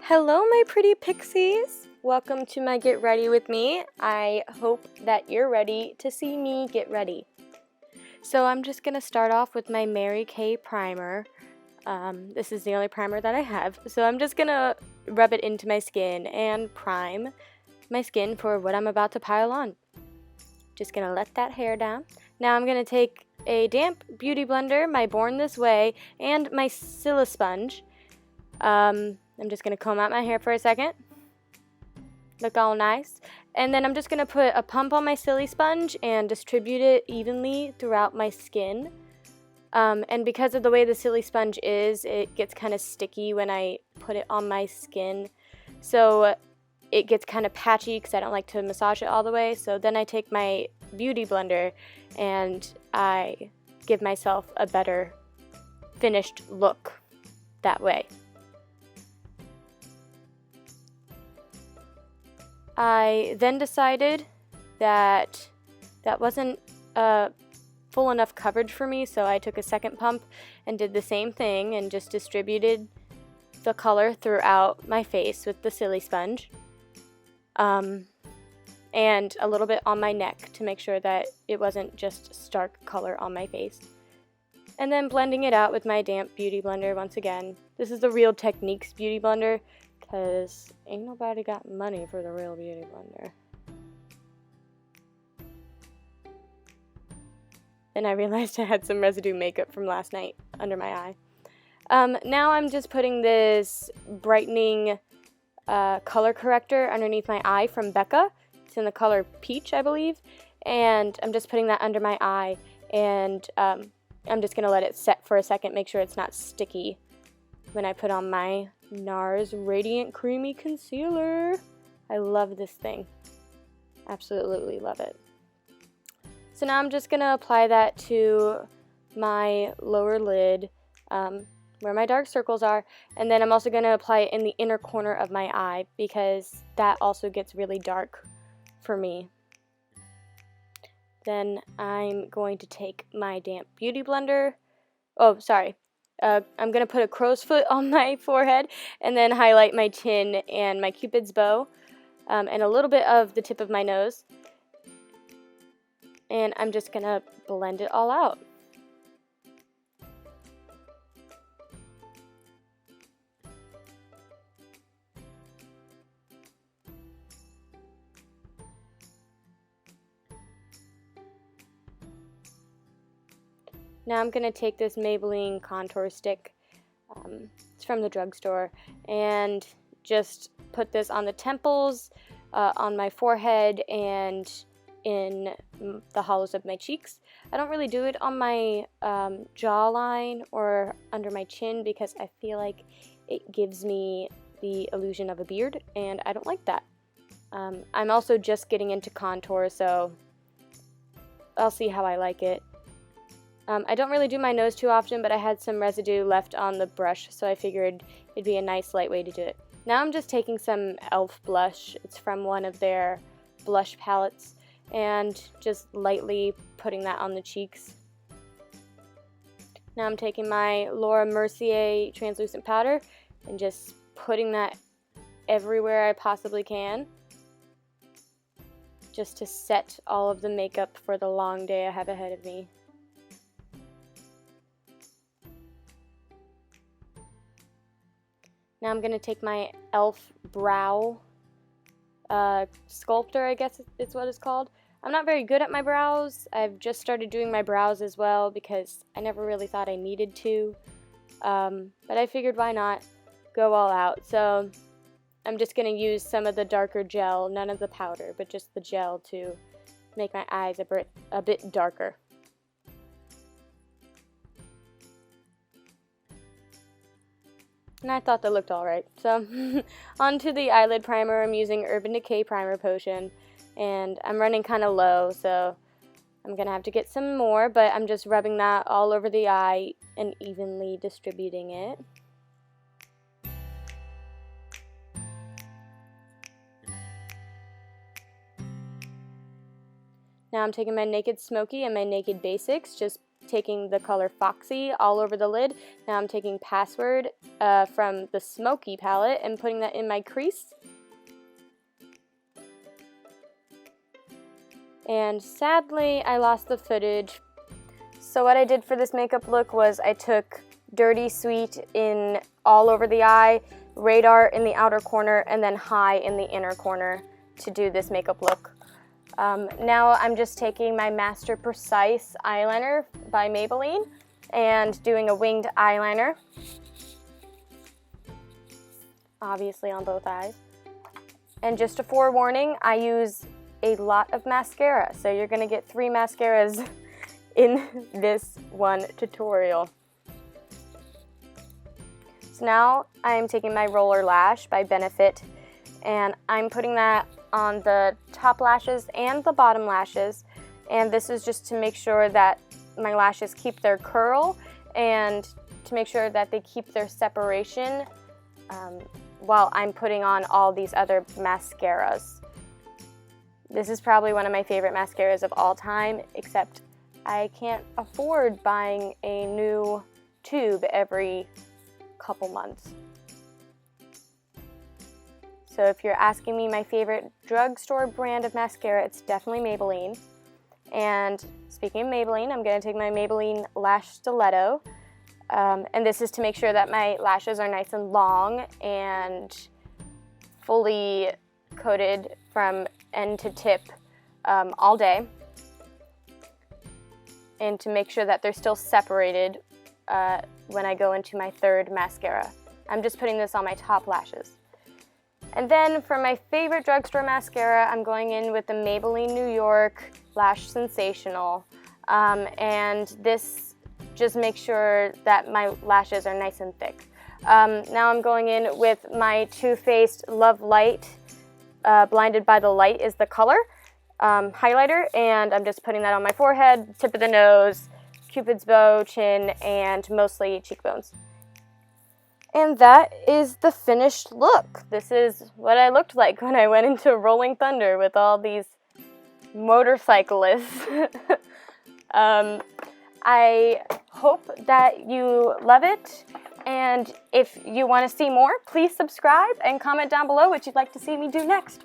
Hello, my pretty pixies! Welcome to my Get Ready with me. I hope that you're ready to see me get ready. So I'm just going to start off with my Mary Kay primer. This is the only primer that I have. So I'm just going to rub it into my skin and prime my skin for what I'm about to pile on. Just going to let that hair down. Now I'm going to take a damp beauty blender, my Born This Way, and my Scylla sponge. I'm just going to comb out my hair for a second. Look all nice. And then I'm just going to put a pump on my Silly sponge and distribute it evenly throughout my skin. And because of the way the Silly sponge is, it gets kind of sticky when I put it on my skin. So it gets kind of patchy because I don't like to massage it all the way. So then I take my beauty blender and I give myself a better finished look that way. I then decided that that wasn't full enough coverage for me, so I took a second pump and did the same thing and just distributed the color throughout my face with the Silly sponge. And a little bit on my neck to make sure that it wasn't just stark color on my face. And then blending it out with my damp beauty blender once again. This is the Real Techniques beauty blender, because ain't nobody got money for the Real beauty blender. Then I realized I had some residue makeup from last night under my eye. Now I'm just putting this brightening color corrector underneath my eye from Becca. It's in the color Peach, I believe. And I'm just putting that under my eye. And I'm just going to let it set for a second, make sure it's not sticky when I put on my NARS Radiant Creamy Concealer. I love this thing. Absolutely love it. So now I'm just going to apply that to my lower lid, where my dark circles are, and then I'm also going to apply it in the inner corner of my eye because that also gets really dark for me. Then I'm going to take my damp beauty blender. I'm going to put a crow's foot on my forehead and then highlight my chin and my Cupid's bow and a little bit of the tip of my nose. And I'm just going to blend it all out. Now I'm going to take this Maybelline contour stick, it's from the drugstore, and just put this on the temples, on my forehead, and in the hollows of my cheeks. I don't really do it on my jawline or under my chin because I feel like it gives me the illusion of a beard, and I don't like that. I'm also just getting into contour, so I'll see how I like it. I don't really do my nose too often, but I had some residue left on the brush, so I figured it'd be a nice light way to do it. Now I'm just taking some e.l.f. blush. It's from one of their blush palettes, and just lightly putting that on the cheeks. Now I'm taking my Laura Mercier translucent powder and just putting that everywhere I possibly can, just to set all of the makeup for the long day I have ahead of me. Now I'm going to take my e.l.f. brow sculptor, I guess it's what it's called. I'm not very good at my brows. I've just started doing my brows as well because I never really thought I needed to. But I figured why not go all out. So I'm just going to use some of the darker gel, none of the powder, but just the gel to make my eyes a bit darker. And I thought that looked alright. So, onto the eyelid primer. I'm using Urban Decay Primer Potion. And I'm running kind of low, so I'm going to have to get some more. But I'm just rubbing that all over the eye and evenly distributing it. Now I'm taking my Naked Smoky and my Naked Basics, just taking the color Foxy all over the lid. Now I'm taking Password from the Smoky palette and putting that in my crease. And sadly, I lost the footage. So what I did for this makeup look was I took Dirty Sweet in all over the eye, Radar in the outer corner, and then High in the inner corner to do this makeup look. Now I'm just taking my Master Precise eyeliner by Maybelline and doing a winged eyeliner, obviously on both eyes. And just a forewarning, I use a lot of mascara, so you're going to get 3 mascaras in this one tutorial. So now I'm taking my Roller Lash by Benefit, and I'm putting that on the top lashes and the bottom lashes, and this is just to make sure that my lashes keep their curl and to make sure that they keep their separation while I'm putting on all these other mascaras. This is probably one of my favorite mascaras of all time, except I can't afford buying a new tube every couple months. So if you're asking me my favorite drugstore brand of mascara, it's definitely Maybelline. And speaking of Maybelline, I'm going to take my Maybelline Lash Stiletto. And this is to make sure that my lashes are nice and long and fully coated from end to tip all day. And to make sure that they're still separated when I go into my third mascara. I'm just putting this on my top lashes. And then for my favorite drugstore mascara, I'm going in with the Maybelline New York Lash Sensational. And this just makes sure that my lashes are nice and thick. Now I'm going in with my Too Faced Love Light, Blinded by the Light is the color, highlighter, and I'm just putting that on my forehead, tip of the nose, Cupid's bow, chin, and mostly cheekbones. And that is the finished look. This is what I looked like when I went into Rolling Thunder with all these motorcyclists. I hope that you love it, and if you want to see more, please subscribe and comment down below what you'd like to see me do next.